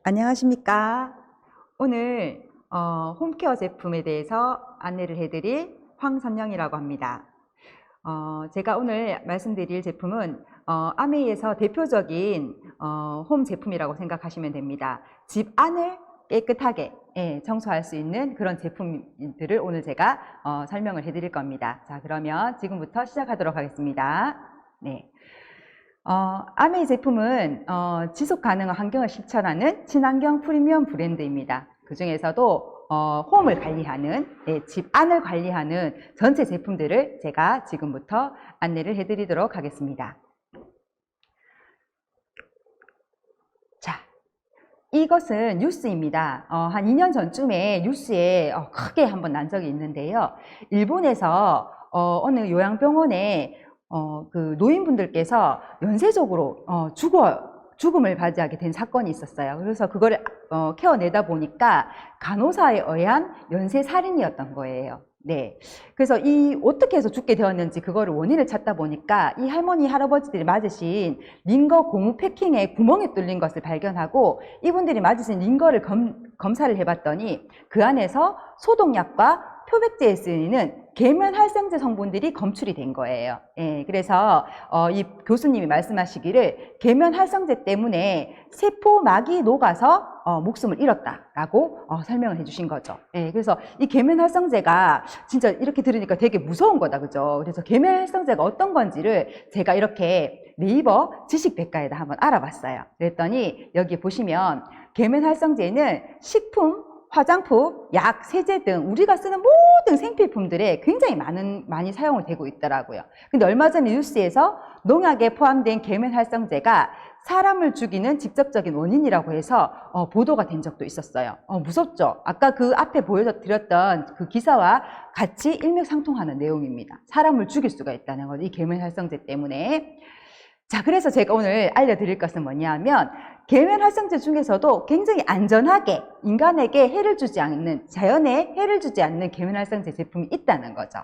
안녕하십니까. 오늘 홈케어 제품에 대해서 안내를 해드릴 황선영이라고 합니다. 제가 오늘 말씀드릴 제품은 아메이에서 대표적인 홈 제품이라고 생각하시면 됩니다. 집 안을 깨끗하게 청소할 수 있는 그런 제품들을 오늘 제가 설명을 해드릴 겁니다. 자, 그러면 지금부터 시작하도록 하겠습니다. 네. 아메이 제품은 지속 가능한 환경을 실천하는 친환경 프리미엄 브랜드입니다. 그 중에서도 홈을 관리하는, 집 안을 관리하는 전체 제품들을 제가 지금부터 안내를 해드리도록 하겠습니다. 자, 이것은 뉴스입니다. 한 2년 전쯤에 뉴스에 크게 한번 난 적이 있는데요. 일본에서 어느 요양병원에 그 노인분들께서 연쇄적으로 죽음을 맞이하게 된 사건이 있었어요. 그래서 그거를 케어내다 보니까 간호사에 의한 연쇄살인이었던 거예요. 네. 그래서 어떻게 해서 죽게 되었는지 그거를 원인을 찾다 보니까 이 할머니, 할아버지들이 맞으신 링거 고무 패킹에 구멍이 뚫린 것을 발견하고 이분들이 맞으신 링거를 검사를 해봤더니 그 안에서 소독약과 표백제에 쓰이는 계면활성제 성분들이 검출이 된 거예요. 그래서 이 교수님이 말씀하시기를 계면활성제 때문에 세포막이 녹아서 목숨을 잃었다라고 설명을 해주신 거죠. 그래서 이 계면활성제가 진짜 이렇게 들으니까 되게 무서운 거다, 그죠? 그래서 계면활성제가 어떤 건지를 제가 이렇게 네이버 지식백과에다 한번 알아봤어요. 그랬더니 여기 보시면 계면활성제는 식품, 화장품, 약, 세제 등 우리가 쓰는 모든 생필품들에 굉장히 많이 사용이 되고 있더라고요. 근데 얼마 전에 뉴스에서 농약에 포함된 계면활성제가 사람을 죽이는 직접적인 원인이라고 해서 보도가 된 적도 있었어요. 무섭죠? 아까 그 앞에 보여드렸던 그 기사와 같이 일맥상통하는 내용입니다. 사람을 죽일 수가 있다는 거죠. 이 계면활성제 때문에. 자, 그래서 제가 오늘 알려드릴 것은 뭐냐면 계면활성제 중에서도 굉장히 안전하게 인간에게 해를 주지 않는, 자연에 해를 주지 않는 계면활성제 제품이 있다는 거죠.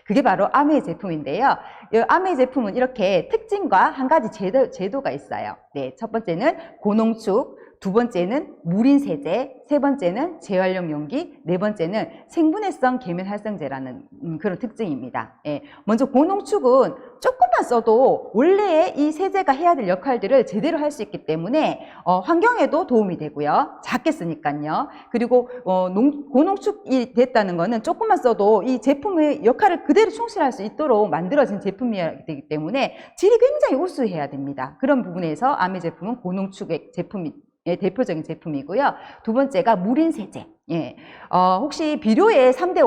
그게 바로 아메이 제품인데요. 이 아메이 제품은 이렇게 특징과 한 가지 제도가 있어요. 첫 번째는 고농축, 두 번째는 무린 세제, 세 번째는 재활용 용기, 네 번째는 생분해성 계면활성제라는 그런 특징입니다. 먼저 고농축은 조금만 써도 원래의 이 세제가 해야 될 역할들을 제대로 할 수 있기 때문에 환경에도 도움이 되고요. 작게 쓰니까요. 그리고 고농축이 됐다는 거는 조금만 써도 이 제품의 역할을 그대로 충실할 수 있도록 만들어진 제품이기 때문에 질이 굉장히 우수해야 됩니다. 그런 부분에서 아메 제품은 고농축의 제품이 대표적인 제품이고요. 두 번째가 무린 세제. 혹시 비료의 3대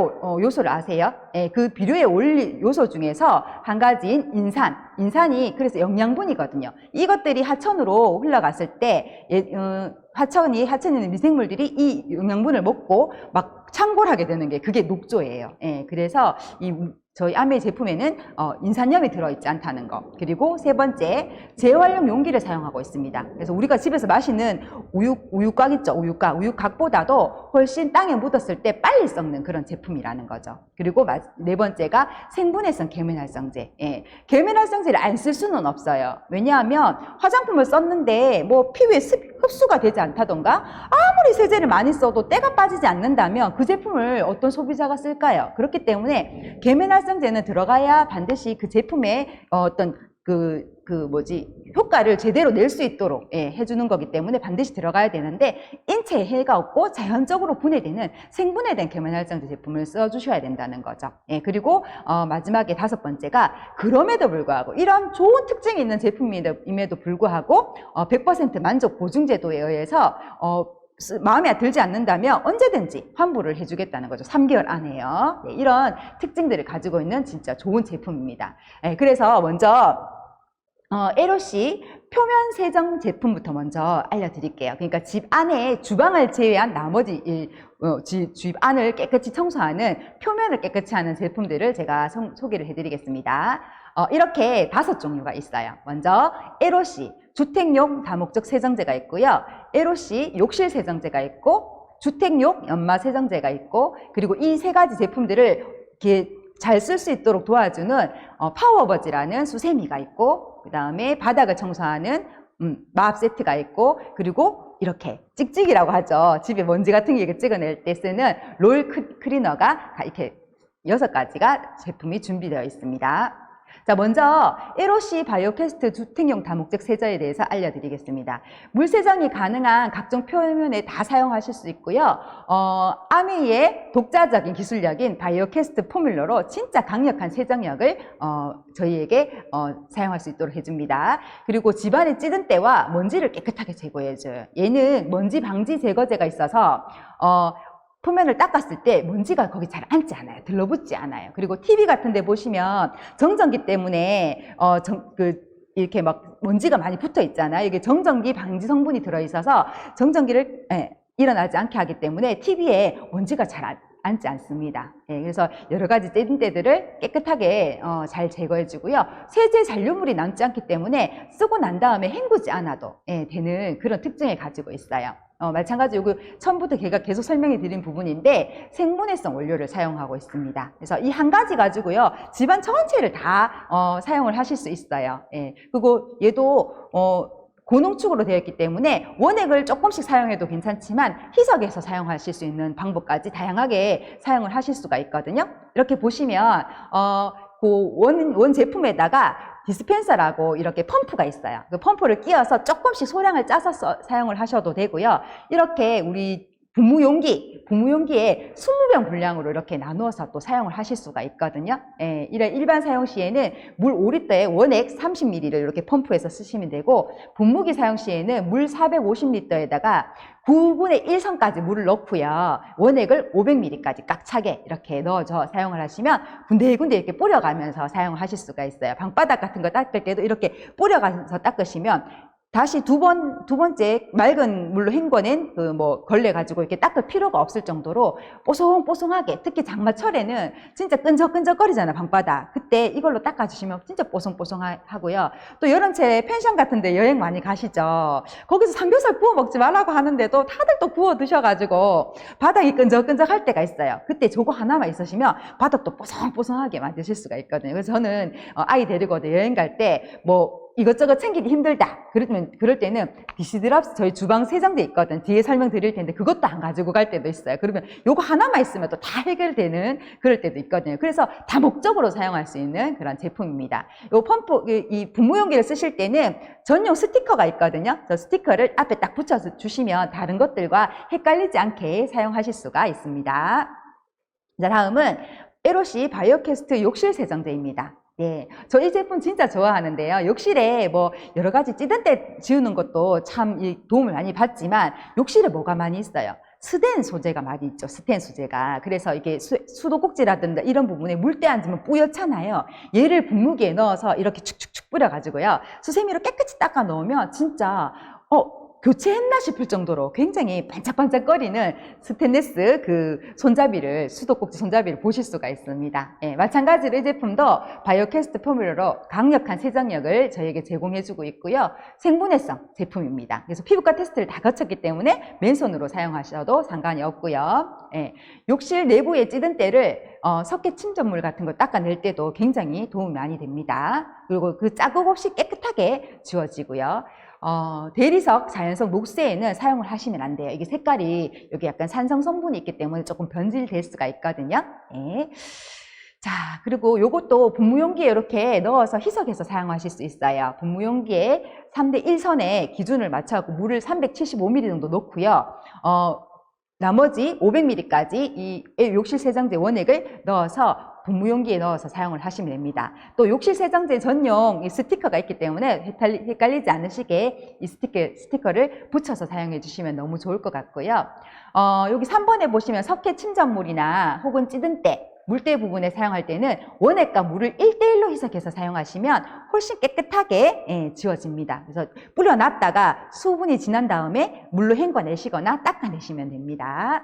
요소를 아세요? 그 비료의 원리 요소 중에서 한 가지인 인산. 인산이 그래서 영양분이거든요. 이것들이 하천으로 흘러갔을 때 하천에 있는 미생물들이 이 영양분을 먹고 막 창골하게 되는 게 그게 녹조예요. 그래서 저희 아메이 제품에는 인산염이 들어있지 않다는 거. 그리고 세 번째, 재활용 용기를 사용하고 있습니다. 그래서 우리가 집에서 마시는 우유곽 있죠? 우유곽보다도 훨씬 땅에 묻었을 때 빨리 썩는 그런 제품이라는 거죠. 그리고 네 번째가 생분해성 계면활성제. 계면활성제를 안 쓸 수는 없어요. 왜냐하면 화장품을 썼는데 뭐 피부에 흡수가 되지 않다던가 아무리 세제를 많이 써도 때가 빠지지 않는다면 그 제품을 어떤 소비자가 쓸까요? 그렇기 때문에 계면활성제는 들어가야 반드시 그 제품의 어떤 효과를 제대로 낼 수 있도록 해주는 거기 때문에 반드시 들어가야 되는데 인체에 해가 없고 자연적으로 분해되는 생분해된 계면활성제 제품을 써주셔야 된다는 거죠. 그리고 마지막에 다섯 번째가 그럼에도 불구하고 이런 좋은 특징이 있는 제품임에도 불구하고 100% 만족 보증 제도에 의해서 마음에 들지 않는다면 언제든지 환불을 해주겠다는 거죠. 3개월 안에요. 이런 특징들을 가지고 있는 진짜 좋은 제품입니다. 그래서 먼저 LOC 표면 세정 제품부터 먼저 알려드릴게요. 그러니까 집 안에 주방을 제외한 나머지 집 안을 깨끗이 청소하는 표면을 깨끗이 하는 제품들을 제가 소개를 해드리겠습니다. 이렇게 5종류가 있어요. 먼저 LOC 주택용 다목적 세정제가 있고요. LOC 욕실 세정제가 있고 주택용 연마 세정제가 있고 그리고 이 세 가지 제품들을 이렇게 잘 쓸 수 있도록 도와주는 파워버지라는 수세미가 있고 그 다음에 바닥을 청소하는 막 세트가 있고 그리고 이렇게 찍찍이라고 하죠. 집에 먼지 같은 게 찍어낼 때 쓰는 롤 클리너가 이렇게 6가지가 제품이 준비되어 있습니다. 자, 먼저 에로시 바이오캐스트 주택용 다목적 세정에 대해서 알려드리겠습니다. 물세정이 가능한 각종 표면에 다 사용하실 수 있고요. 아메이의 독자적인 기술력인 바이오캐스트 포뮬러로 진짜 강력한 세정력을 저희에게 사용할 수 있도록 해줍니다. 그리고 집안에 찌든 때와 먼지를 깨끗하게 제거해줘요. 얘는 먼지 방지 제거제가 있어서 표면을 닦았을 때 먼지가 거기 잘 앉지 않아요. 들러붙지 않아요. 그리고 TV 같은 데 보시면 정전기 때문에 이렇게 막 먼지가 많이 붙어 있잖아요. 이게 정전기 방지 성분이 들어있어서 정전기를 일어나지 않게 하기 때문에 TV에 먼지가 잘 앉지 않습니다. 그래서 여러 가지 찌든때들을 깨끗하게 잘 제거해 주고요. 세제 잔류물이 남지 않기 때문에 쓰고 난 다음에 헹구지 않아도 되는 그런 특징을 가지고 있어요. 마찬가지로 처음부터 제가 계속 설명해 드린 부분인데 생분해성 원료를 사용하고 있습니다. 그래서 이 한 가지 가지고요. 집안 전체를 다 사용을 하실 수 있어요. 그리고 얘도 고농축으로 되어 있기 때문에 원액을 조금씩 사용해도 괜찮지만 희석해서 사용하실 수 있는 방법까지 다양하게 사용을 하실 수가 있거든요. 이렇게 보시면 원 제품에다가 디스펜서라고 이렇게 펌프가 있어요. 그 펌프를 끼워서 조금씩 소량을 짜서 사용을 하셔도 되고요. 이렇게 우리 분무용기에 20병 분량으로 이렇게 나누어서 또 사용을 하실 수가 있거든요. 이런 일반 사용 시에는 물 5리터에 원액 30ml를 이렇게 펌프해서 쓰시면 되고, 분무기 사용 시에는 물 450리터에다가 9분의 1선까지 물을 넣고요. 원액을 500ml까지 꽉 차게 이렇게 넣어서 사용을 하시면 군데군데 이렇게 뿌려가면서 사용을 하실 수가 있어요. 방바닥 같은 거 닦을 때도 이렇게 뿌려가면서 닦으시면 다시 두 번째 맑은 물로 헹궈낸 걸레 가지고 이렇게 닦을 필요가 없을 정도로 뽀송뽀송하게, 특히 장마철에는 진짜 끈적끈적거리잖아, 방바닥. 그때 이걸로 닦아주시면 진짜 뽀송뽀송하고요. 또 여름철에 펜션 같은 데 여행 많이 가시죠. 거기서 삼겹살 구워 먹지 말라고 하는데도 다들 또 구워 드셔가지고 바닥이 끈적끈적할 때가 있어요. 그때 저거 하나만 있으시면 바닥도 뽀송뽀송하게 만드실 수가 있거든요. 그래서 저는 아이 데리고 여행 갈 때 이것저것 챙기기 힘들다. 그럴 때는 디시드랍스 저희 주방 세정대 있거든. 뒤에 설명드릴 텐데 그것도 안 가지고 갈 때도 있어요. 그러면 요거 하나만 있으면 또 다 해결되는 그럴 때도 있거든요. 그래서 다목적으로 사용할 수 있는 그런 제품입니다. 요 펌프, 이 분무용기를 쓰실 때는 전용 스티커가 있거든요. 저 스티커를 앞에 딱 붙여서 주시면 다른 것들과 헷갈리지 않게 사용하실 수가 있습니다. 자, 다음은 에로시 바이오캐스트 욕실 세정제입니다. 저 이 제품 진짜 좋아하는데요. 욕실에 여러 가지 찌든 때 지우는 것도 참 도움을 많이 받지만 욕실에 뭐가 많이 있어요? 스텐 소재가 많이 있죠. 스텐 소재가. 그래서 이게 수도꼭지라든가 이런 부분에 물때 앉으면 뿌옇잖아요. 얘를 분무기에 넣어서 이렇게 축축축 뿌려가지고요. 수세미로 깨끗이 닦아 놓으면 진짜 교체했나 싶을 정도로 굉장히 반짝반짝거리는 스테인리스 손잡이를, 수도꼭지 손잡이를 보실 수가 있습니다. 마찬가지로 이 제품도 바이오캐스트 포뮬러로 강력한 세정력을 저희에게 제공해주고 있고요. 생분해성 제품입니다. 그래서 피부과 테스트를 다 거쳤기 때문에 맨손으로 사용하셔도 상관이 없고요. 욕실 내부에 찌든 때를 석회 침전물 같은 거 닦아낼 때도 굉장히 도움이 많이 됩니다. 그리고 그 자국 없이 깨끗하게 지워지고요. 대리석 자연석 녹쇠에는 사용을 하시면 안 돼요. 이게 색깔이 여기 약간 산성 성분이 있기 때문에 조금 변질될 수가 있거든요. 자, 그리고 요것도 분무용기에 이렇게 넣어서 희석해서 사용하실 수 있어요. 분무용기에 3대 1선에 기준을 맞춰서 물을 375ml 정도 넣고요. 나머지 500ml까지 이 욕실 세정제 원액을 넣어서 분무용기에 넣어서 사용을 하시면 됩니다. 또 욕실 세정제 전용 이 스티커가 있기 때문에 헷갈리지 않으시게 이 스티커를 붙여서 사용해 주시면 너무 좋을 것 같고요. 여기 3번에 보시면 석회 침전물이나 혹은 찌든 때, 물때 부분에 사용할 때는 원액과 물을 1대1로 희석해서 사용하시면 훨씬 깨끗하게 지워집니다. 그래서 뿌려놨다가 수분이 지난 다음에 물로 헹궈내시거나 닦아내시면 됩니다.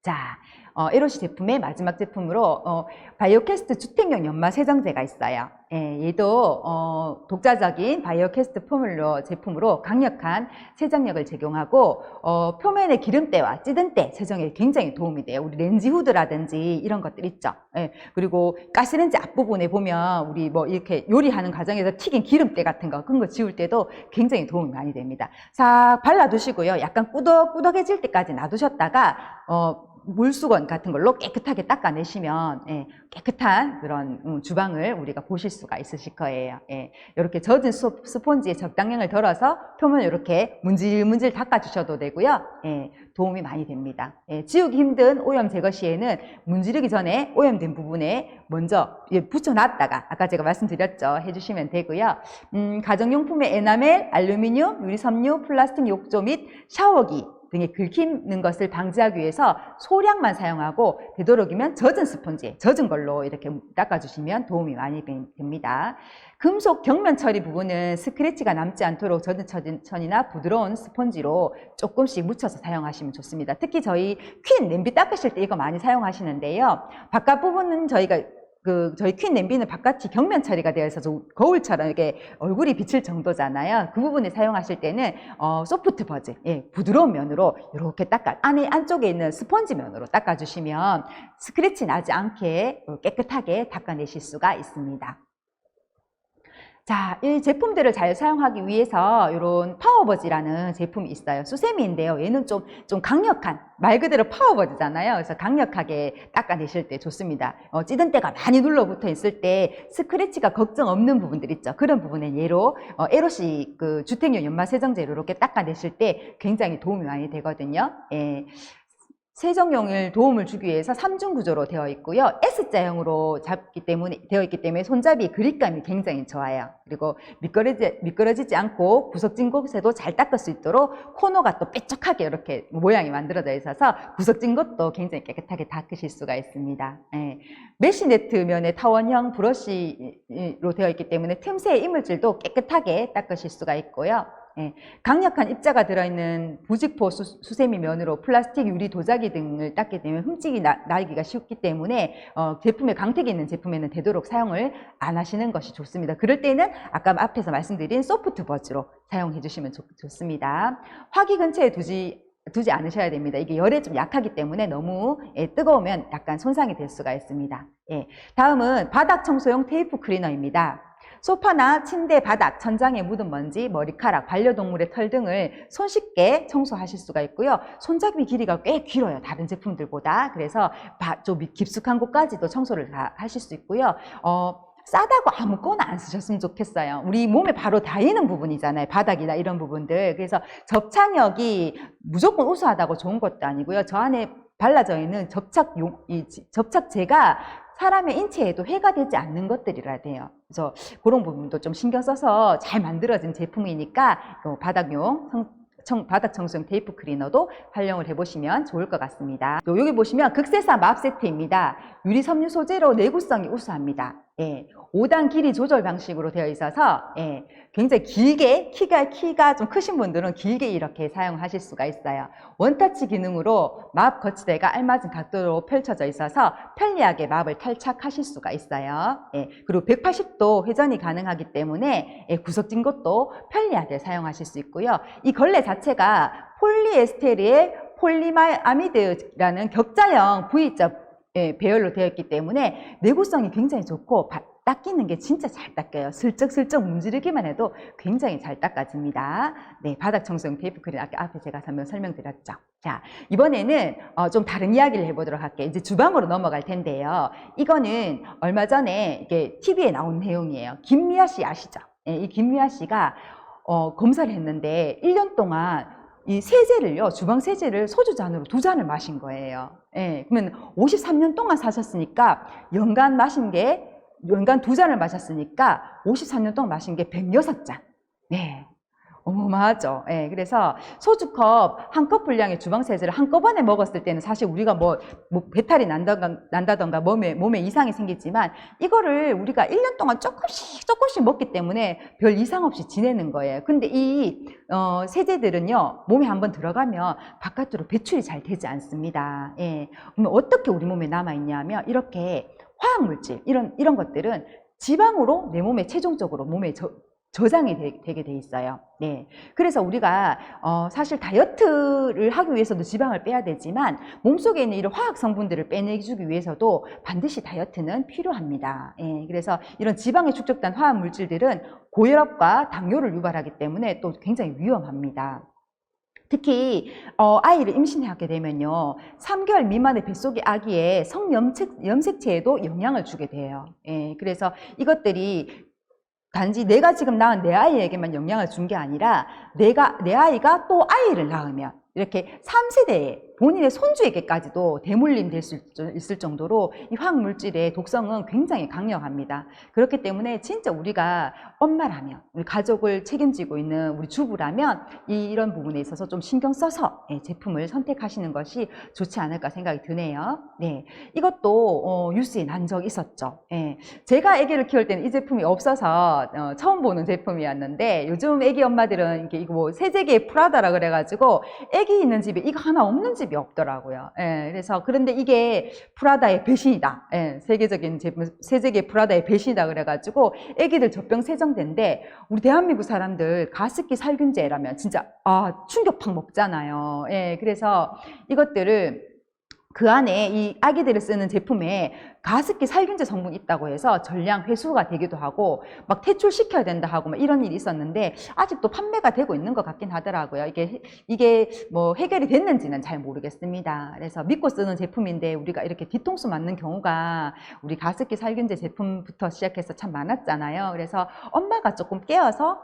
자, 에로시 제품의 마지막 제품으로 바이오캐스트 주택용 연마 세정제가 있어요. 얘도 독자적인 바이오캐스트 포뮬러 제품으로 강력한 세정력을 제공하고 표면의 기름때와 찌든 때 세정에 굉장히 도움이 돼요. 우리 렌즈 후드라든지 이런 것들 있죠. 그리고 가스렌지 앞부분에 보면 우리 뭐 이렇게 요리하는 과정에서 튀긴 기름때 같은 거 그런 거 지울 때도 굉장히 도움이 많이 됩니다. 싹 발라두시고요. 약간 꾸덕꾸덕해질 때까지 놔두셨다가 물수건 같은 걸로 깨끗하게 닦아내시면 깨끗한 그런 주방을 우리가 보실 수가 있으실 거예요. 이렇게 젖은 스폰지에 적당량을 덜어서 표면을 이렇게 문질문질 닦아주셔도 되고요. 도움이 많이 됩니다. 지우기 힘든 오염 제거 시에는 문지르기 전에 오염된 부분에 먼저 붙여놨다가 아까 제가 말씀드렸죠. 해주시면 되고요. 가정용품의 에나멜, 알루미늄, 유리섬유, 플라스틱 욕조 및 샤워기 등에 긁히는 것을 방지하기 위해서 소량만 사용하고 되도록이면 젖은 스펀지, 젖은 걸로 이렇게 닦아주시면 도움이 많이 됩니다. 금속 경면 처리 부분은 스크래치가 남지 않도록 젖은 천이나 부드러운 스펀지로 조금씩 묻혀서 사용하시면 좋습니다. 특히 저희 퀸 냄비 닦으실 때 이거 많이 사용하시는데요. 바깥 부분은 저희 퀸 냄비는 바깥이 경면 처리가 되어 있어서 거울처럼 이렇게 얼굴이 비칠 정도잖아요. 그 부분에 사용하실 때는 소프트 버즈, 부드러운 면으로 이렇게 안쪽에 있는 스펀지 면으로 닦아주시면 스크래치 나지 않게 깨끗하게 닦아내실 수가 있습니다. 자, 이 제품들을 잘 사용하기 위해서 이런 파워버지라는 제품이 있어요. 수세미인데요. 얘는 좀 강력한, 말 그대로 파워버지잖아요. 그래서 강력하게 닦아내실 때 좋습니다. 찌든 때가 많이 눌러붙어 있을 때 스크래치가 걱정 없는 부분들 있죠. 그런 부분에 얘로 에로시 그 주택용 연마세정제로 이렇게 닦아내실 때 굉장히 도움이 많이 되거든요. 세정용을 도움을 주기 위해서 3중 구조로 되어 있고요. S자형으로 되어 있기 때문에 손잡이 그립감이 굉장히 좋아요. 그리고 미끄러지지 않고 구석진 곳에도 잘 닦을 수 있도록 코너가 또 뾰족하게 이렇게 모양이 만들어져 있어서 구석진 곳도 굉장히 깨끗하게 닦으실 수가 있습니다. 메쉬네트 면의 타원형 브러쉬로 되어 있기 때문에 틈새의 이물질도 깨끗하게 닦으실 수가 있고요. 강력한 입자가 들어있는 부직포 수세미 면으로 플라스틱, 유리, 도자기 등을 닦게 되면 흠집이 나기가 쉽기 때문에 제품에 강택이 있는 제품에는 되도록 사용을 안 하시는 것이 좋습니다. 그럴 때는 아까 앞에서 말씀드린 소프트 버즈로 사용해 주시면 좋습니다. 화기 근처에 두지 않으셔야 됩니다. 이게 열에 좀 약하기 때문에 너무 뜨거우면 약간 손상이 될 수가 있습니다. 다음은 바닥 청소용 테이프 클리너입니다. 소파나 침대 바닥, 천장에 묻은 먼지, 머리카락, 반려동물의 털 등을 손쉽게 청소하실 수가 있고요. 손잡이 길이가 꽤 길어요. 다른 제품들보다. 그래서 좀 깊숙한 곳까지도 청소를 다 하실 수 있고요. 싸다고 아무거나 안 쓰셨으면 좋겠어요. 우리 몸에 바로 닿이는 부분이잖아요. 바닥이나 이런 부분들. 그래서 접착력이 무조건 우수하다고 좋은 것도 아니고요. 저 안에 발라져 있는 접착제가 사람의 인체에도 해가 되지 않는 것들이라 돼요. 그래서 그런 부분도 좀 신경 써서 잘 만들어진 제품이니까 바닥 청소용 테이프 클리너도 활용을 해보시면 좋을 것 같습니다. 여기 보시면 극세사 맙 세트입니다. 유리 섬유 소재로 내구성이 우수합니다. 5단 길이 조절 방식으로 되어 있어서 굉장히 길게 키가 좀 크신 분들은 길게 이렇게 사용하실 수가 있어요. 원터치 기능으로 맙 거치대가 알맞은 각도로 펼쳐져 있어서 편리하게 맙을 탈착하실 수가 있어요. 그리고 180도 회전이 가능하기 때문에 구석진 곳도 편리하게 사용하실 수 있고요. 이 걸레 자체가 폴리에스테르의 폴리아미드라는 격자형 V자 배열로 되어 있기 때문에 내구성이 굉장히 좋고 닦이는 게 진짜 잘 닦여요. 슬쩍슬쩍 문지르기만 해도 굉장히 잘 닦아집니다. 바닥 청소용 테이프 클리너 앞에 제가 설명드렸죠. 자, 이번에는 좀 다른 이야기를 해보도록 할게요. 이제 주방으로 넘어갈 텐데요. 이거는 얼마 전에 이게 TV에 나온 내용이에요. 김미아 씨 아시죠? 이 김미아 씨가 검사를 했는데 1년 동안 이 세제를요, 주방 세제를 소주잔으로 2잔을 마신 거예요. 그러면 53년 동안 사셨으니까 연간 2잔을 마셨으니까 53년 동안 마신 게 106잔. 어마어마하죠. 그래서 소주컵 한 컵 분량의 주방 세제를 한꺼번에 먹었을 때는 사실 우리가 뭐 배탈이 난다던가 몸에 이상이 생기지만 이거를 우리가 1년 동안 조금씩 먹기 때문에 별 이상 없이 지내는 거예요. 근데 이 세제들은요, 몸에 한번 들어가면 바깥으로 배출이 잘 되지 않습니다. 그러면 어떻게 우리 몸에 남아있냐면 이렇게 화학물질, 이런 것들은 지방으로 내 몸에 최종적으로 몸에 저장이 되게 돼 있어요. 네. 그래서 우리가 사실 다이어트를 하기 위해서도 지방을 빼야 되지만 몸속에 있는 이런 화학 성분들을 빼내주기 위해서도 반드시 다이어트는 필요합니다. 예. 그래서 이런 지방에 축적된 화학 물질들은 고혈압과 당뇨를 유발하기 때문에 또 굉장히 위험합니다. 특히 아이를 임신하게 되면요, 3개월 미만의 뱃속의 아기의 성염색체에도 영향을 주게 돼요. 예. 그래서 이것들이 단지 내가 지금 낳은 내 아이에게만 영향을 준 게 아니라 내 아이가 또 아이를 낳으면 이렇게 3세대에 본인의 손주에게까지도 대물림 될 수 있을 정도로 이 화학물질의 독성은 굉장히 강력합니다. 그렇기 때문에 진짜 우리가 엄마라면, 우리 가족을 책임지고 있는 우리 주부라면 이런 부분에 있어서 좀 신경 써서 제품을 선택하시는 것이 좋지 않을까 생각이 드네요. 네, 이것도 뉴스에 난 적 있었죠. 제가 아기를 키울 때는 이 제품이 없어서 처음 보는 제품이었는데, 요즘 아기 엄마들은 이거 뭐 세제기의 프라다라 그래가지고 아기 있는 집에 이거 하나 없는 집이 없더라고요. 그래서 그런데 이게 프라다의 배신이다. 세계적인 제품, 세제기의 프라다의 배신이다 그래가지고 아기들 젖병 세정제인데, 우리 대한민국 사람들 가습기 살균제라면 진짜 충격 팍 먹잖아요. 그래서 이것들을 그 안에 이 아기들을 쓰는 제품에 가습기 살균제 성분이 있다고 해서 전량 회수가 되기도 하고 막 퇴출시켜야 된다 하고 막 이런 일이 있었는데, 아직도 판매가 되고 있는 것 같긴 하더라고요. 이게 뭐 해결이 됐는지는 잘 모르겠습니다. 그래서 믿고 쓰는 제품인데 우리가 이렇게 뒤통수 맞는 경우가 우리 가습기 살균제 제품부터 시작해서 참 많았잖아요. 그래서 엄마가 조금 깨어서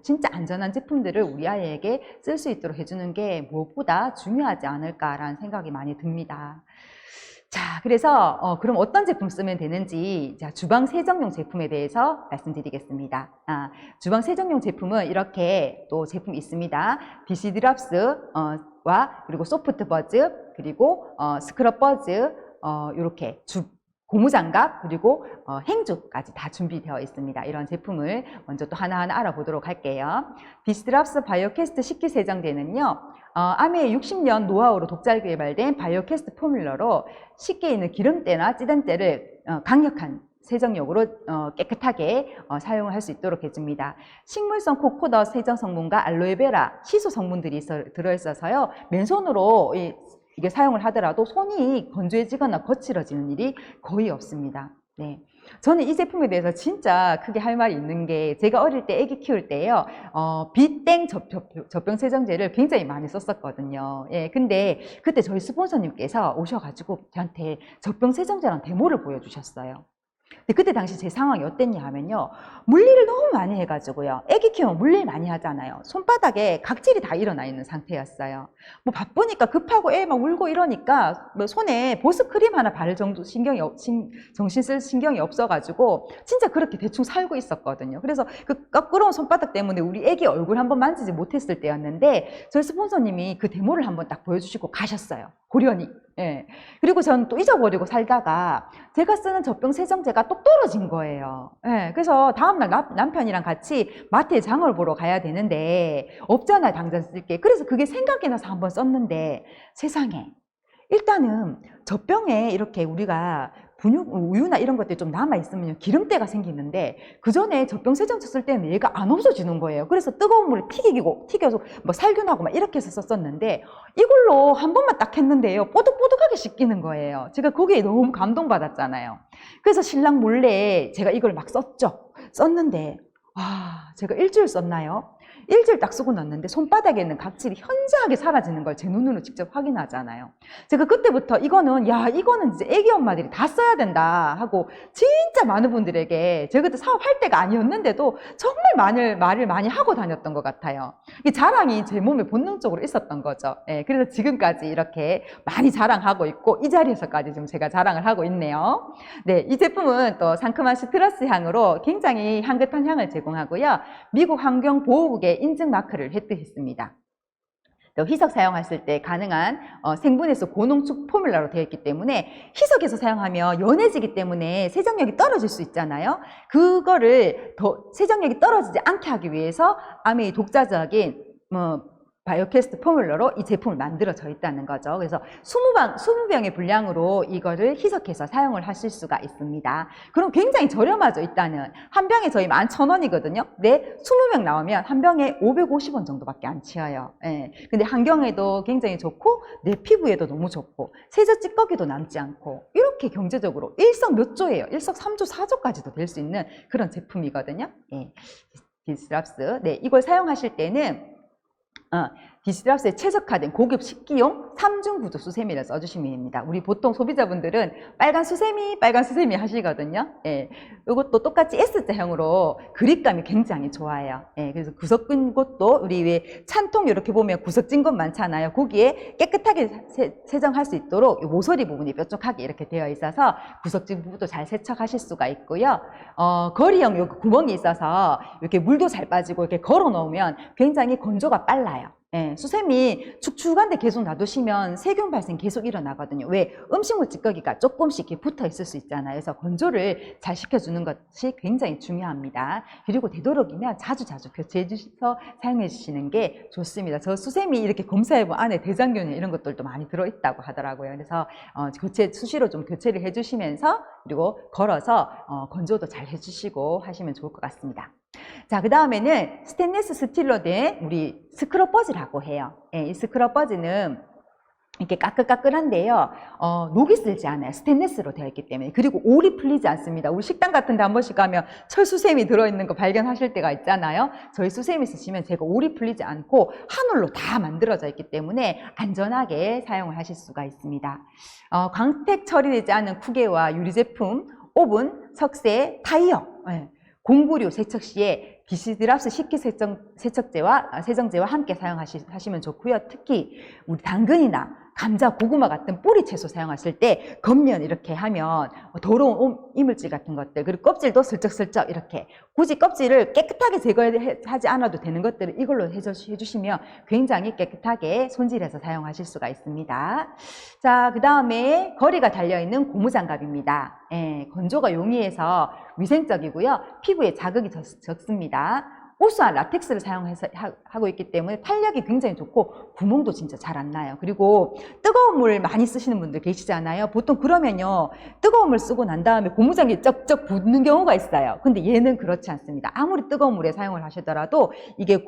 진짜 안전한 제품들을 우리 아이에게 쓸 수 있도록 해주는 게 무엇보다 중요하지 않을까라는 생각이 많이 듭니다. 자, 그래서 그럼 어떤 제품 쓰면 되는지, 자, 주방 세정용 제품에 대해서 말씀드리겠습니다. 주방 세정용 제품은 이렇게 또 제품이 있습니다. DC 드랍스와 그리고 소프트 버즈, 그리고 스크럽 버즈, 이렇게 고무장갑, 그리고 행주까지 다 준비되어 있습니다. 이런 제품을 먼저 또 하나하나 알아보도록 할게요. DC 드랍스 바이오캐스트 식기세정제는요, 아메의 60년 노하우로 독자 개발된 바이오캐스트 포뮬러로 식기에 있는 기름때나 찌든때를 강력한 세정력으로 깨끗하게 사용을 할 수 있도록 해줍니다. 식물성 코코더 세정 성분과 알로에베라, 시소 성분들이 들어있어서요, 맨손으로 이게 사용을 하더라도 손이 건조해지거나 거칠어지는 일이 거의 없습니다. 네. 저는 이 제품에 대해서 진짜 크게 할 말이 있는 게, 제가 어릴 때 아기 키울 때요, 비땡 젖병 세정제를 굉장히 많이 썼었거든요. 근데 그때 저희 스폰서님께서 오셔가지고 저한테 젖병 세정제랑 데모를 보여주셨어요. 근데 그때 당시 제 상황이 어땠냐 하면요, 물일을 너무 많이 해가지고요, 애기 키우면 물일 많이 하잖아요. 손바닥에 각질이 다 일어나 있는 상태였어요. 뭐 바쁘니까 급하고 애 막 울고 이러니까 뭐 손에 보습크림 하나 바를 정도 정신 쓸 신경이 없어가지고 진짜 그렇게 대충 살고 있었거든요. 그래서 그 까끄러운 손바닥 때문에 우리 애기 얼굴 한번 만지지 못했을 때였는데, 저희 스폰서님이 그 데모를 한번 딱 보여주시고 가셨어요. 고려니. 그리고 저는 또 잊어버리고 살다가 제가 쓰는 젖병 세정제가 똑 떨어진 거예요. 그래서 다음날 남편이랑 같이 마트에 장을 보러 가야 되는데 없잖아요, 당장 쓸 게. 그래서 그게 생각이 나서 한번 썼는데, 세상에, 일단은 젖병에 이렇게 우리가 우유나 이런 것들이 좀 남아있으면 기름때가 생기는데, 그 전에 젖병 세정제 쓸 때는 얘가 안 없어지는 거예요. 그래서 뜨거운 물에 튀겨서 뭐 살균하고 막 이렇게 해서 썼었는데, 이걸로 한 번만 딱 했는데요, 뽀득뽀득하게 씻기는 거예요. 제가 거기에 너무 감동받았잖아요. 그래서 신랑 몰래 제가 이걸 막 썼는데, 제가 일주일 썼나요? 일주일 딱 쓰고 났는데 손바닥에 있는 각질이 현저하게 사라지는 걸 제 눈으로 직접 확인하잖아요. 제가 그때부터 이거는 이제 애기 엄마들이 다 써야 된다 하고 진짜 많은 분들에게, 제가 그때 사업할 때가 아니었는데도 정말 말을 많이 하고 다녔던 것 같아요. 이 자랑이 제 몸에 본능적으로 있었던 거죠. 그래서 지금까지 이렇게 많이 자랑하고 있고, 이 자리에서까지 지금 제가 자랑을 하고 있네요. 네, 이 제품은 또 상큼한 시트러스 향으로 굉장히 향긋한 향을 제공하고요, 미국 환경보호국의 인증 마크를 획득했습니다. 희석 사용했을 때 가능한 생분해서 고농축 포뮬러로 되어 있기 때문에, 희석해서 사용하면 연해지기 때문에 세정력이 떨어질 수 있잖아요. 그거를 더 세정력이 떨어지지 않게 하기 위해서 아메의 독자적인 바이오캐스트 포뮬러로 이 제품을 만들어져 있다는 거죠. 그래서 20병의 분량으로 이거를 희석해서 사용을 하실 수가 있습니다. 그럼 굉장히 저렴하죠. 일단은 한 병에 저희 11,000원이거든요. 네, 20병 나오면 한 병에 550원 정도밖에 안 치어요. 예. 근데 환경에도 굉장히 좋고 내 피부에도 너무 좋고 세제 찌꺼기도 남지 않고 이렇게 경제적으로 일석몇조예요. 일석삼조, 사조까지도 될 수 있는 그런 제품이거든요. 예. 디스랍스. 네, 이걸 사용하실 때는 디스랍스에 최적화된 고급 식기용 3중 구조 수세미를 써주시면 됩니다. 우리 보통 소비자분들은 빨간 수세미 하시거든요. 예, 이것도 똑같이 S자형으로 그립감이 굉장히 좋아요. 예, 그래서 구석진 곳도 우리 왜 찬통 이렇게 보면 구석진 곳 많잖아요. 거기에 깨끗하게 세정할 수 있도록 모서리 부분이 뾰족하게 이렇게 되어 있어서 구석진 부분도 잘 세척하실 수가 있고요. 거리형 요 구멍이 있어서 이렇게 물도 잘 빠지고 이렇게 걸어 놓으면 굉장히 건조가 빨라요. 예, 수세미 축축한데 계속 놔두시면 세균 발생 계속 일어나거든요. 왜? 음식물 찌꺼기가 조금씩 이렇게 붙어 있을 수 있잖아요. 그래서 건조를 잘 시켜주는 것이 굉장히 중요합니다. 그리고 되도록이면 자주 교체해 주셔서 사용해 주시는 게 좋습니다. 저 수세미 이렇게 검사해보면 안에 대장균 이런 것들도 많이 들어있다고 하더라고요. 그래서 수시로 좀 교체를 해주시면서 그리고 걸어서 건조도 잘 해주시고 하시면 좋을 것 같습니다. 자, 그 다음에는 스테인리스 스틸로 된 우리 스크럽버즈라고 해요. 예, 이 스크럽버즈는 이렇게 까끌까끌한데요. 녹이 슬지 않아요. 스테인리스로 되어 있기 때문에. 그리고 올이 풀리지 않습니다. 우리 식당 같은 데 한 번씩 가면 철수세미 들어있는 거 발견하실 때가 있잖아요. 저희 수세미 쓰시면 제가 올이 풀리지 않고 한올로 다 만들어져 있기 때문에 안전하게 사용을 하실 수가 있습니다. 광택 처리되지 않은 쿠게와 유리 제품, 오븐, 석쇠, 타이어, 예. 공구류 세척 시에 디스랍스 식기세척제와 세정제와 함께 사용하시면 좋고요. 특히 우리 당근이나 감자, 고구마 같은 뿌리 채소 사용하실 때 겉면 이렇게 하면 더러운 이물질 같은 것들, 그리고 껍질도 슬쩍슬쩍 이렇게 굳이 껍질을 깨끗하게 제거하지 않아도 되는 것들을 이걸로 해주시면 굉장히 깨끗하게 손질해서 사용하실 수가 있습니다. 자, 그 다음에 거리가 달려있는 고무장갑입니다. 예, 건조가 용이해서 위생적이고요. 피부에 자극이 적습니다. 우수한 라텍스를 하고 있기 때문에 탄력이 굉장히 좋고 구멍도 진짜 잘 안 나요. 그리고 뜨거운 물 많이 쓰시는 분들 계시잖아요. 보통 그러면요, 뜨거운 물 쓰고 난 다음에 고무장갑이 쩍쩍 붙는 경우가 있어요. 근데 얘는 그렇지 않습니다. 아무리 뜨거운 물에 사용을 하시더라도 이게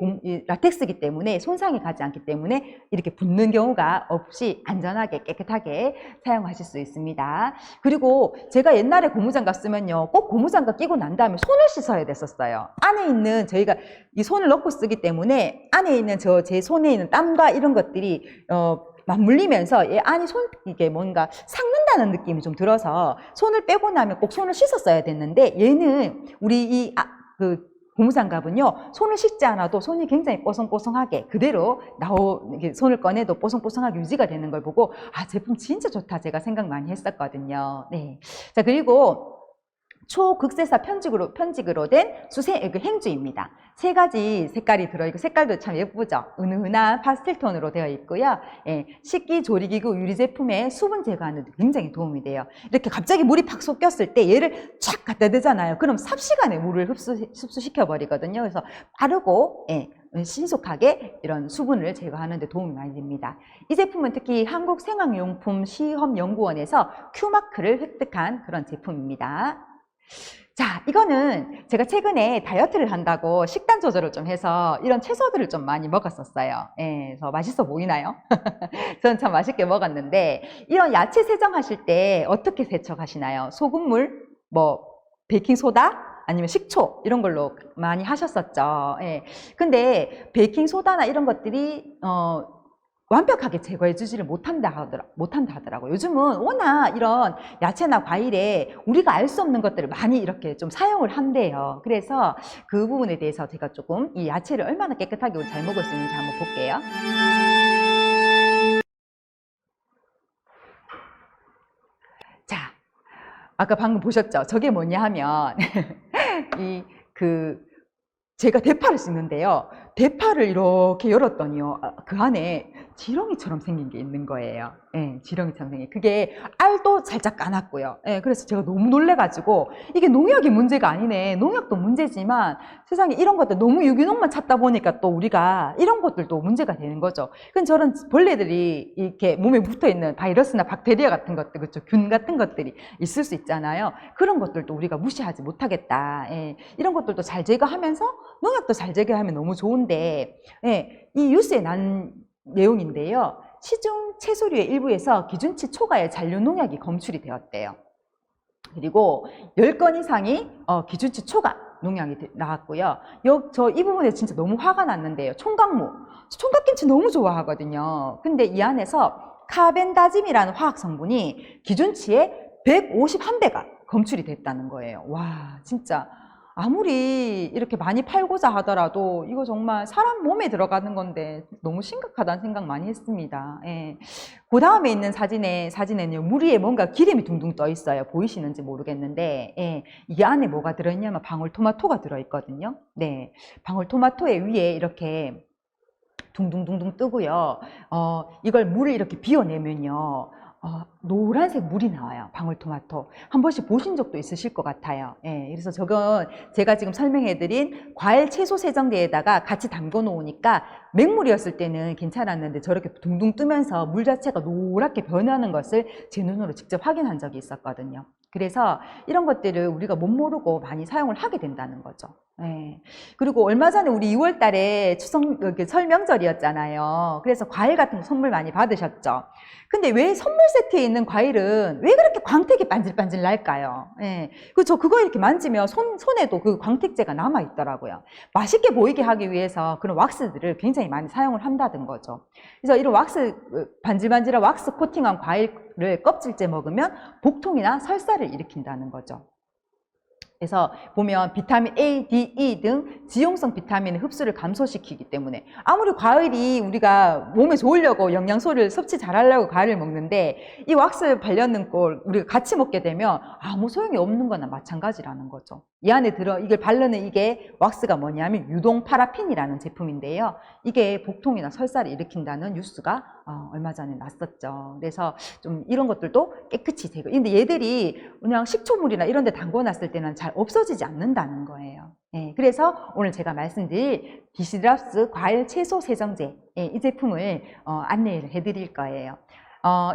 라텍스이기 때문에 손상이 가지 않기 때문에 이렇게 붙는 경우가 없이 안전하게 깨끗하게 사용하실 수 있습니다. 그리고 제가 옛날에 고무장갑 쓰면요, 꼭 고무장갑 끼고 난 다음에 손을 씻어야 됐었어요. 안에 있는 저희가 이 손을 넣고 쓰기 때문에 안에 있는 제 손에 있는 땀과 이런 것들이 맞물리면서 얘 안이 이게 뭔가 삭는다는 느낌이 좀 들어서 손을 빼고 나면 꼭 손을 씻었어야 됐는데, 얘는 우리 고무장갑은요, 손을 씻지 않아도 손이 굉장히 뽀송뽀송하게 그대로 손을 꺼내도 뽀송뽀송하게 유지가 되는 걸 보고 제품 진짜 좋다 제가 생각 많이 했었거든요. 네. 자, 그리고 초극세사 편직으로 된 행주입니다. 3가지 색깔이 들어있고 색깔도 참 예쁘죠. 은은한 파스텔 톤으로 되어 있고요. 예, 식기 조리기구 유리 제품에 수분 제거하는 데 굉장히 도움이 돼요. 이렇게 갑자기 물이 팍 쏟겼을 때 얘를 쫙 갖다 대잖아요. 그럼 삽시간에 물을 흡수시켜 버리거든요. 그래서 빠르고 신속하게 이런 수분을 제거하는 데 도움이 많이 됩니다. 이 제품은 특히 한국생활용품 시험연구원에서 Q마크를 획득한 그런 제품입니다. 자, 이거는 제가 최근에 다이어트를 한다고 식단 조절을 좀 해서 이런 채소들을 좀 많이 먹었었어요. 예, 그래서 맛있어 보이나요? 저는 참 맛있게 먹었는데, 이런 야채 세정하실 때 어떻게 세척하시나요? 소금물, 베이킹소다? 아니면 식초 이런 걸로 많이 하셨었죠. 예. 근데 베이킹소다나 이런 것들이 완벽하게 제거해 주지를 못한다 하더라고요. 요즘은 워낙 이런 야채나 과일에 우리가 알 수 없는 것들을 많이 이렇게 좀 사용을 한대요. 그래서 그 부분에 대해서 제가 조금 이 야채를 얼마나 깨끗하게 잘 먹을 수 있는지 한번 볼게요. 자, 아까 방금 보셨죠? 저게 뭐냐 하면 제가 대파를 씻는데요. 대파를 이렇게 열었더니요, 그 안에 지렁이처럼 생긴 게 있는 거예요. 예, 지렁이처럼 생긴. 그게 알도 살짝 까놨고요. 예, 그래서 제가 너무 놀래가지고 이게 농약이 문제가 아니네. 농약도 문제지만 세상에 이런 것들 너무 유기농만 찾다 보니까 또 우리가 이런 것들도 문제가 되는 거죠. 그럼 저런 벌레들이 이렇게 몸에 붙어 있는 바이러스나 박테리아 같은 것들, 그렇죠? 균 같은 것들이 있을 수 있잖아요. 그런 것들도 우리가 무시하지 못하겠다. 예, 이런 것들도 잘 제거하면서 농약도 잘 제거하면 너무 좋은데, 예, 이 뉴스에 난 내용인데요. 시중 채소류의 일부에서 기준치 초과의 잔류 농약이 검출이 되었대요. 그리고 10건 이상이 기준치 초과 농약이 나왔고요. 저 이 부분에 진짜 너무 화가 났는데요. 총각무. 총각김치 너무 좋아하거든요. 근데 이 안에서 카벤다짐이라는 화학 성분이 기준치의 151배가 검출이 됐다는 거예요. 와, 진짜 아무리 이렇게 많이 팔고자 하더라도 이거 정말 사람 몸에 들어가는 건데 너무 심각하다는 생각 많이 했습니다. 예. 그 다음에 있는 사진에는 물 위에 뭔가 기름이 둥둥 떠 있어요. 보이시는지 모르겠는데, 예. 이게 안에 뭐가 들어있냐면 방울토마토가 들어있거든요. 네. 방울토마토의 위에 이렇게 둥둥둥둥 뜨고요. 이걸 물을 이렇게 비워내면요. 노란색 물이 나와요. 방울토마토. 한 번씩 보신 적도 있으실 것 같아요. 예, 그래서 저건 제가 지금 설명해드린 과일 채소 세정제에다가 같이 담궈 놓으니까 맹물이었을 때는 괜찮았는데 저렇게 둥둥 뜨면서 물 자체가 노랗게 변하는 것을 제 눈으로 직접 확인한 적이 있었거든요. 그래서 이런 것들을 우리가 못 모르고 많이 사용을 하게 된다는 거죠. 예. 그리고 얼마 전에 우리 2월 달에 설 명절이었잖아요. 그래서 과일 같은 거 선물 많이 받으셨죠. 근데 왜 선물 세트에 있는 과일은 왜 그렇게 광택이 반질반질 날까요? 예. 저 그거 이렇게 만지면 손에도 그 광택제가 남아있더라고요. 맛있게 보이게 하기 위해서 그런 왁스들을 굉장히 많이 사용을 한다는 거죠. 그래서 이런 반질반질한 왁스 코팅한 과일을 껍질째 먹으면 복통이나 설사를 일으킨다는 거죠. 그래서 보면 비타민 A, D, E 등 지용성 비타민의 흡수를 감소시키기 때문에 아무리 과일이 우리가 몸에 좋으려고 영양소를 섭취 잘하려고 과일을 먹는데 이 왁스 발려는 걸 우리가 같이 먹게 되면 아무 소용이 없는 거나 마찬가지라는 거죠. 이 안에 이걸 바르는 이게 왁스가 뭐냐면 유동 파라핀이라는 제품인데요. 이게 복통이나 설사를 일으킨다는 뉴스가 얼마 전에 났었죠. 그래서 좀 이런 것들도 깨끗이 제거. 근데 얘들이 그냥 식초물이나 이런 데 담궈 놨을 때는 잘 없어지지 않는다는 거예요. 예, 그래서 오늘 제가 말씀드릴 디시드랍스 과일 채소 세정제, 이 제품을 안내를 해드릴 거예요.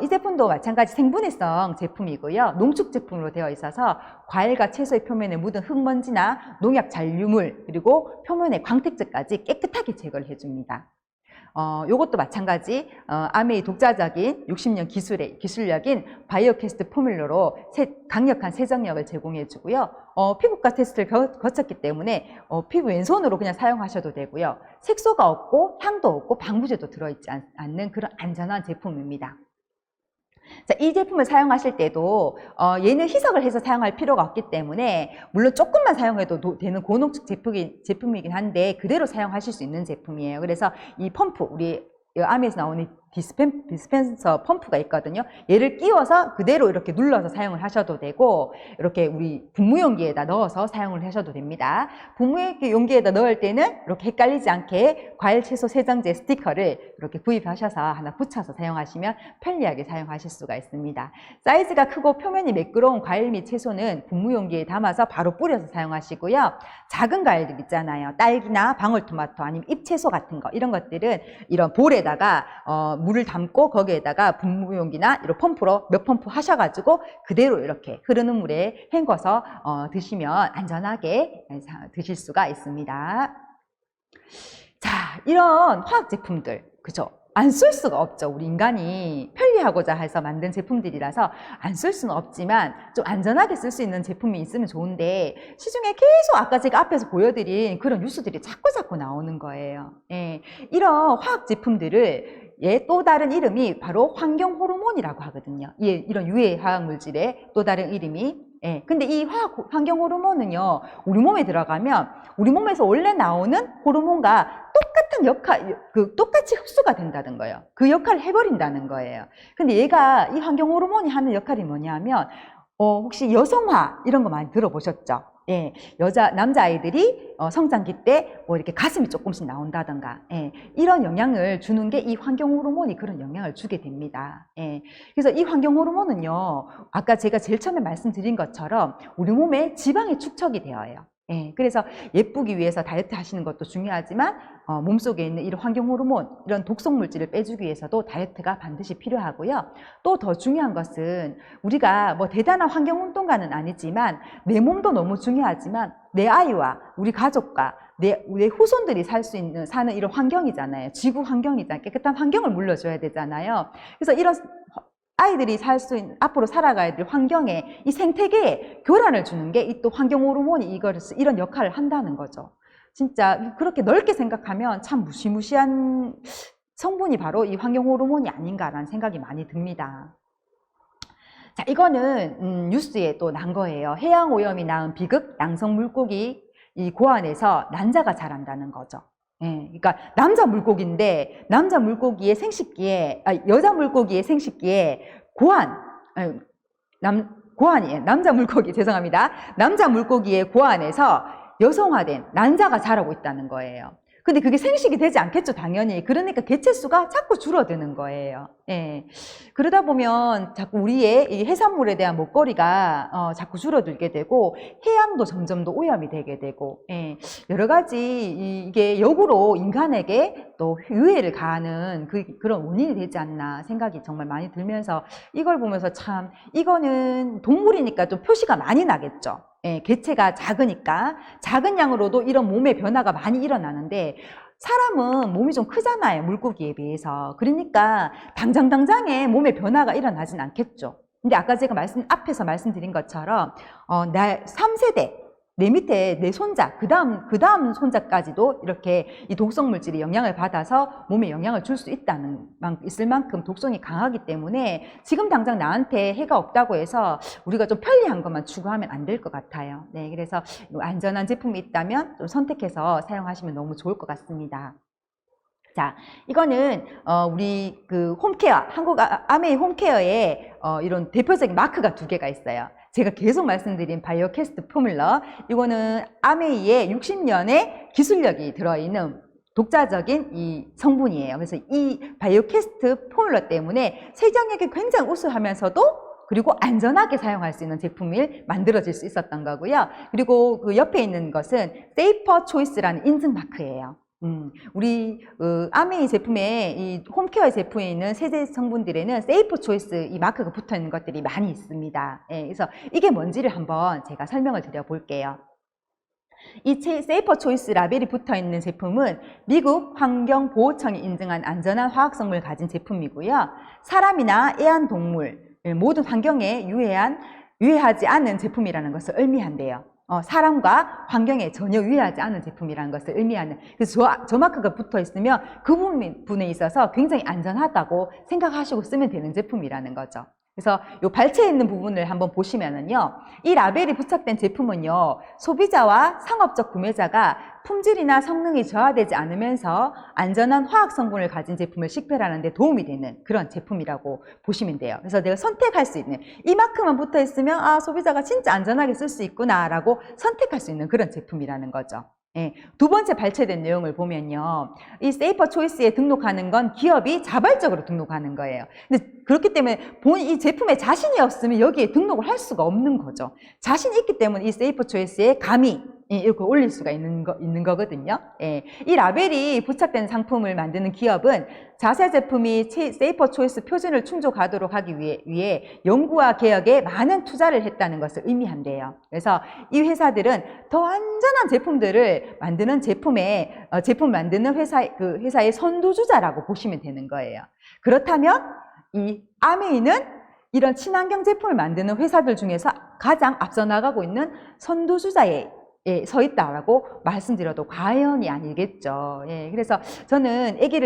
이 제품도 마찬가지 생분해성 제품이고요. 농축 제품으로 되어 있어서 과일과 채소의 표면에 묻은 흙먼지나 농약 잔류물 그리고 표면의 광택제까지 깨끗하게 제거를 해줍니다. 요것도 마찬가지 아메이 독자적인 60년 기술력인 바이오캐스트 포뮬러로 강력한 세정력을 제공해 주고요. 피부과 테스트를 거쳤기 때문에 피부 왼손으로 그냥 사용하셔도 되고요. 색소가 없고 향도 없고 방부제도 들어있지 않는 그런 안전한 제품입니다. 자, 이 제품을 사용하실 때도 얘는 희석을 해서 사용할 필요가 없기 때문에 물론 조금만 사용해도 되는 고농축 제품이긴 한데 그대로 사용하실 수 있는 제품이에요. 그래서 이 펌프, 우리 암에서 나오는 디스펜서 펌프가 있거든요. 얘를 끼워서 그대로 이렇게 눌러서 사용을 하셔도 되고 이렇게 우리 분무용기에다 넣어서 사용을 하셔도 됩니다. 분무용기에다 넣을 때는 이렇게 헷갈리지 않게 과일 채소 세정제 스티커를 이렇게 구입하셔서 하나 붙여서 사용하시면 편리하게 사용하실 수가 있습니다. 사이즈가 크고 표면이 매끄러운 과일 및 채소는 분무용기에 담아서 바로 뿌려서 사용하시고요. 작은 과일들 있잖아요. 딸기나 방울토마토 아니면 잎채소 같은 거 이런 것들은 이런 볼에다가 물을 담고 거기에다가 분무용기나 이런 펌프로 몇 펌프 하셔가지고 그대로 이렇게 흐르는 물에 헹궈서 드시면 안전하게 드실 수가 있습니다. 자, 이런 화학 제품들, 그죠? 안 쓸 수가 없죠. 우리 인간이 편리하고자 해서 만든 제품들이라서 안 쓸 수는 없지만 좀 안전하게 쓸 수 있는 제품이 있으면 좋은데 시중에 계속 아까 제가 앞에서 보여드린 그런 뉴스들이 자꾸 나오는 거예요. 예, 이런 화학 제품들을 또 다른 이름이 바로 환경 호르몬이라고 하거든요. 이런 유해 화학 물질의 또 다른 이름이. 근데 이 환경 호르몬은요, 우리 몸에 들어가면 우리 몸에서 원래 나오는 호르몬과 똑같은 똑같이 흡수가 된다는 거예요. 그 역할을 해버린다는 거예요. 근데 이 환경 호르몬이 하는 역할이 뭐냐면 혹시 여성화 이런 거 많이 들어보셨죠? 예, 남자아이들이 성장기 때 뭐 이렇게 가슴이 조금씩 나온다던가, 예, 이런 영향을 주는 게 이 환경 호르몬이 그런 영향을 주게 됩니다. 예, 그래서 이 환경 호르몬은요, 아까 제가 제일 처음에 말씀드린 것처럼 우리 몸에 지방이 축적이 되어요. 예, 그래서 예쁘기 위해서 다이어트 하시는 것도 중요하지만 몸속에 있는 이런 환경 호르몬, 이런 독성 물질을 빼주기 위해서도 다이어트가 반드시 필요하고요. 또 더 중요한 것은 우리가 뭐 대단한 환경 운동가는 아니지만 내 몸도 너무 중요하지만 내 아이와 우리 가족과 내 후손들이 사는 이런 환경이잖아요. 지구 환경이잖아요. 깨끗한 환경을 물려줘야 되잖아요. 그래서 이런 아이들이 앞으로 살아가야 될 환경에, 이 생태계에 교란을 주는 게 이 또 환경 호르몬이 이런 역할을 한다는 거죠. 진짜 그렇게 넓게 생각하면 참 무시무시한 성분이 바로 이 환경 호르몬이 아닌가라는 생각이 많이 듭니다. 자, 이거는 뉴스에 또 난 거예요. 해양 오염이 낳은 비극, 양성 물고기 이 고안에서 난자가 자란다는 거죠. 예, 그러니까 남자 물고기인데 남자 물고기의 생식기에 여자 물고기의 생식기에 고안이에요. 남자 물고기 죄송합니다. 남자 물고기의 고안에서 여성화된 난자가 자라고 있다는 거예요. 근데 그게 생식이 되지 않겠죠, 당연히. 그러니까 개체수가 자꾸 줄어드는 거예요. 예. 그러다 보면 자꾸 우리의 이 해산물에 대한 먹거리가 자꾸 줄어들게 되고 해양도 점점 더 오염이 되게 되고, 예. 여러 가지 이게 역으로 인간에게 또 유해를 가하는 그런 원인이 되지 않나 생각이 정말 많이 들면서 이걸 보면서 참 이거는 동물이니까 좀 표시가 많이 나겠죠. 예, 개체가 작으니까 작은 양으로도 이런 몸의 변화가 많이 일어나는데 사람은 몸이 좀 크잖아요, 물고기에 비해서. 그러니까 당장에 몸의 변화가 일어나진 않겠죠. 근데 아까 제가 앞에서 말씀드린 것처럼 3세대 내 밑에 내 손자, 그 다음 손자까지도 이렇게 이 독성 물질이 영향을 받아서 몸에 영향을 줄 수 있을 만큼 독성이 강하기 때문에 지금 당장 나한테 해가 없다고 해서 우리가 좀 편리한 것만 추구하면 안 될 것 같아요. 네, 그래서 안전한 제품이 있다면 좀 선택해서 사용하시면 너무 좋을 것 같습니다. 자, 이거는 우리 그 홈케어, 한국 아메이 홈케어에 이런 대표적인 마크가 2개가 있어요. 제가 계속 말씀드린 바이오캐스트 포뮬러, 이거는 아메이의 60년의 기술력이 들어있는 독자적인 이 성분이에요. 그래서 이 바이오캐스트 포뮬러 때문에 세정력이 굉장히 우수하면서도 그리고 안전하게 사용할 수 있는 제품이 만들어질 수 있었던 거고요. 그리고 그 옆에 있는 것은 세이퍼 초이스라는 인증 마크예요. 우리 아메이 제품에 이 홈케어 제품에 있는 세제 성분들에는 세이프 초이스 이 마크가 붙어 있는 것들이 많이 있습니다. 예, 그래서 이게 뭔지를 한번 제가 설명을 드려 볼게요. 이 세이퍼 초이스 라벨이 붙어 있는 제품은 미국 환경보호청이 인증한 안전한 화학성분을 가진 제품이고요. 사람이나 애완동물 모든 환경에 유해하지 않은 제품이라는 것을 의미한대요. 사람과 환경에 전혀 유해하지 않은 제품이라는 것을 의미하는, 그래서 저 마크가 붙어 있으면 그 부분에 있어서 굉장히 안전하다고 생각하시고 쓰면 되는 제품이라는 거죠. 그래서 이 발체에 있는 부분을 한번 보시면은요, 이 라벨이 부착된 제품은요, 소비자와 상업적 구매자가 품질이나 성능이 저하되지 않으면서 안전한 화학 성분을 가진 제품을 식별하는 데 도움이 되는 그런 제품이라고 보시면 돼요. 그래서 내가 선택할 수 있는, 이 마크만 붙어 있으면 아, 소비자가 진짜 안전하게 쓸 수 있구나 라고 선택할 수 있는 그런 제품이라는 거죠. 예, 2번째 발췌된 내용을 보면요, 이 세이퍼 초이스에 등록하는 건 기업이 자발적으로 등록하는 거예요. 근데 그렇기 때문에 이 제품에 자신이 없으면 여기에 등록을 할 수가 없는 거죠. 자신이 있기 때문에 이 세이퍼 초이스에 감히 이렇게 올릴 수가 있는 거거든요. 예, 이 라벨이 부착된 상품을 만드는 기업은 자세 제품이 세이퍼 초이스 표준을 충족하도록 하기 위해 연구와 개혁에 많은 투자를 했다는 것을 의미한대요. 그래서 이 회사들은 더 안전한 제품들을 만드는 제품 만드는 회사의 선두주자라고 보시면 되는 거예요. 그렇다면 이 아메이는 이런 친환경 제품을 만드는 회사들 중에서 가장 앞서 나가고 있는 선두주자의 예, 서 있다라고 말씀드려도 과언이 아니겠죠. 예, 그래서 저는 애기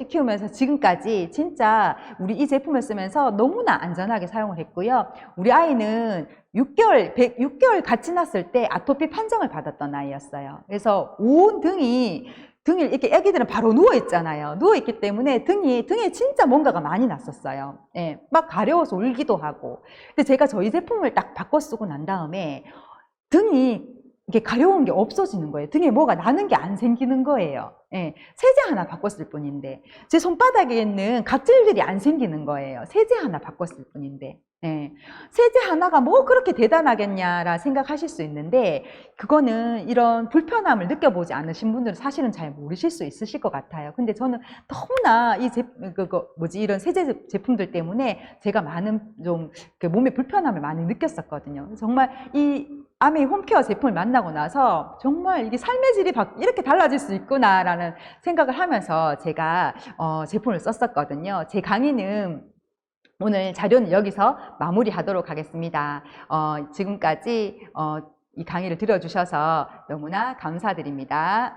키우면서 지금까지 진짜 우리 이 제품을 쓰면서 너무나 안전하게 사용을 했고요. 우리 아이는 6개월 같이 났을 때 아토피 판정을 받았던 아이였어요. 그래서 온 등을 이렇게 애기들은 바로 누워 있잖아요. 누워 있기 때문에 등에 진짜 뭔가가 많이 났었어요. 예, 막 가려워서 울기도 하고. 근데 제가 저희 제품을 딱 바꿔 쓰고 난 다음에 등이 이게 가려운 게 없어지는 거예요. 등에 뭐가 나는 게 안 생기는 거예요. 예, 세제 하나 바꿨을 뿐인데 제 손바닥에 있는 각질들이 안 생기는 거예요. 세제 하나 바꿨을 뿐인데. 예, 세제 하나가 뭐 그렇게 대단하겠냐라 생각하실 수 있는데 그거는 이런 불편함을 느껴보지 않으신 분들은 사실은 잘 모르실 수 있으실 것 같아요. 근데 저는 너무나 이런 세제 제품들 때문에 제가 많은 좀 몸에 불편함을 많이 느꼈었거든요. 정말 이 아메이 홈케어 제품을 만나고 나서 정말 이게 삶의 질이 이렇게 달라질 수 있구나라는 생각을 하면서 제가 제품을 썼었거든요. 제 강의는 오늘 자료는 여기서 마무리하도록 하겠습니다. 지금까지 이 강의를 들어주셔서 너무나 감사드립니다.